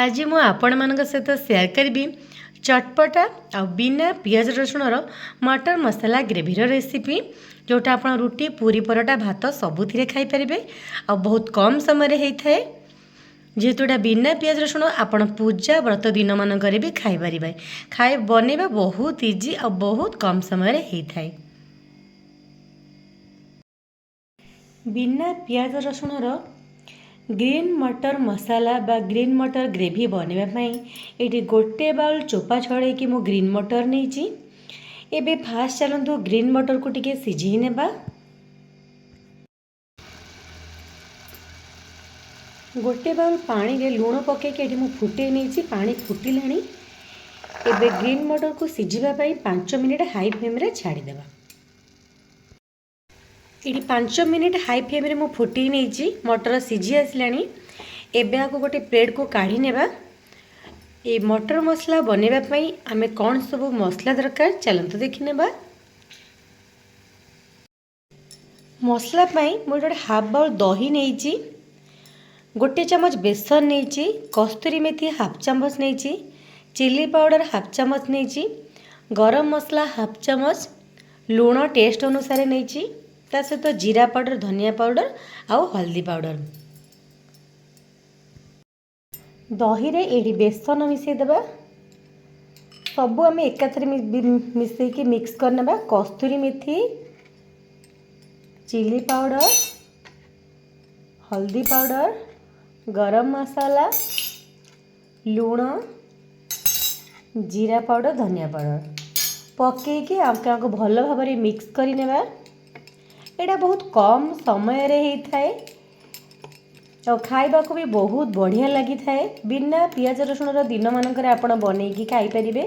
आज मु आपण मानक सहित शेयर करी चटपटा आ बिना पियाज रसुणर मटर मसाला ग्रेवीर रेसिपी जोटा आप रुटी पूरी परोटा भात सबुथिरे खाई पारिबे आ बहुत कम समय होता है जेहेतु एटा बिना पियाज रसुण आपण पूजा व्रत दिन मानक भी खाई पारिबे। खाए बनैबा बहुत इजी आ बहुत कम समय होता है। बिना पियाज रसुणर ग्रीन मटर मसाला बा ग्रीन मटर ग्रेवी बनवाई ये गोटे बाउल चोपा छड़े कि मु ग्रीन मटर नहीं एबे फास्ट चलतु ग्रीन मटर को टिके सिझी नेबा। गोटे बाउल पानी रे लूण पकईके ये फुटे नहीं पानी फुटिलाणी। एबे ग्रीन मटर को सिझापी 5 मिनिट हाई फ्लेम रे छाड़ीदेवा। ये 5 मिनिट हाई फ्लेम रे मु फुटी नहीं मटर सिझी आसलानी। एबे आको गोटे प्लेट को काढ़ी नेबा। ये मटर मसला बनवाई आमे कौन सब मसला दरकार चलते देखी नेबा। मसला पाई मुझे हाफ बाउल दही नहीं, गोटे चम्मच बेसन नहीं, कस्तूरी मेथी हाफ चम्मच नहीं, चिली पाउडर हाफ चम्मच नहीं, गरम मसला हाफ चम्मच, लूण टेस्ट अनुसार नहीं, ता सहित जीरा पाउडर धनिया पाउडर आउ हल्दी पाउडर। दही रे एडी बेसन मिसईदेबा। सबू आम एकाथरे मिसईकी मिक्स करनेबा। कस्तूरी मेथी, चिली पाउडर, हल्दी पाउडर, गरम मसाला, लूण, जीरा पाउडर धनिया पाउडर पकईकी आपको भल भाव मिक्स करनेबा। एटा बहुत कम समय रे होता है और खाइबा को भी बहुत बढ़िया लगी थाए। बिना पियाज रसुण दिन मानक आपण बनईकी खाई परिबे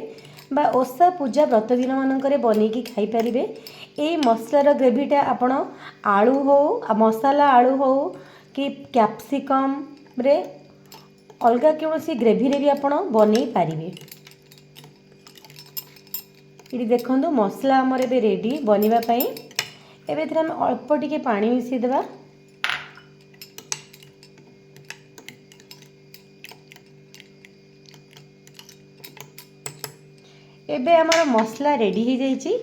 बा ओषा पूजा व्रत दिन मानक बनईकी खाई परिबे। ए मसलार ग्रेवीटा आपण आलू हो मसाला आलू हो कि कैप्सिकम रे अलगा कौन ग्रेवी रे भी आपण बनई पारिबे। ये देखंतु मसला आमर एबे रेडी बनिबा पई। एबे हम अल्प टिके पानी मिसई देबा। एबे हमारा मसला रेडी हो जाइए।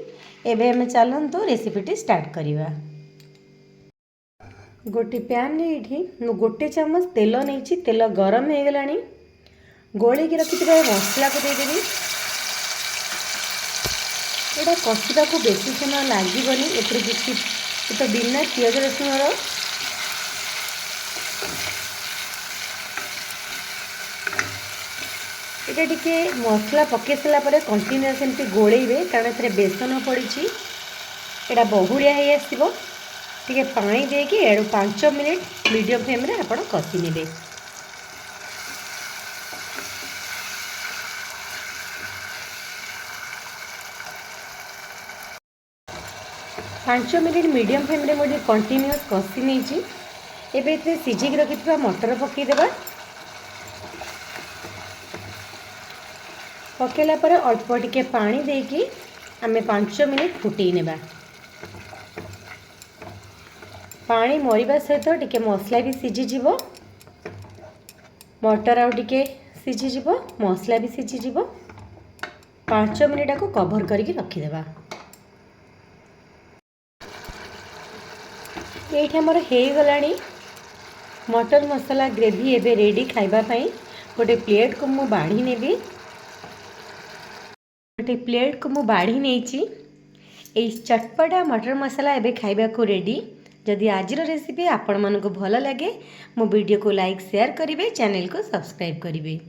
एबे हमें चलतु रेसिपीटी स्टार्ट करिबा। गोटे पैन ये गोटे चम्मच तेल नहीं, तेल गरम हो गलानी। गोली रखि मसला को देदेवी। एटा कषा को बेसी समय लगनी। किसी तो बिना पियाज रसुण ये टिके मसला पकई सारापर कंटिन्यूअस एमती गोलेबे कारण ए बेसन पड़ी। एटा बहुड़िया हो आसो टिके पानी देकी एडू 5 मिनिट मीडियम फ्लेम रे आपण कषि नेबे। पांच मिनिट मीडियम फ्लेम रे मुझे कंटिन्यूअस कषि नहीं। एबे इतने सिझिक रखिथिबा मटर पकईदेबा। पकेला पर अल्प टिके पानी देकी आमे 5 मिनिट फुटई नेबा। पानी मरिबा सहित टिके मसला भी सिझीजिवो, मटर आउ टिके सिझीजिवो, मसला भी सिझीजिवो। 5 मिनिट को कवर करके रखिदेबा। ये आमर हो गलानी मटर मसाला ग्रेवी एबे रेडी खाइबा पई। गोटे प्लेट को मु बाढ़ी नेबी। गोटे प्लेट को मु बाढ़ी नहीं। ये चटपटा मटर मसाला एबे खाइबा को रेडी। जदि आजिर रेसिपी आपण मानको भल लगे मो वीडियो को लाइक शेयर करिवे, चैनल को सब्सक्राइब करिवे।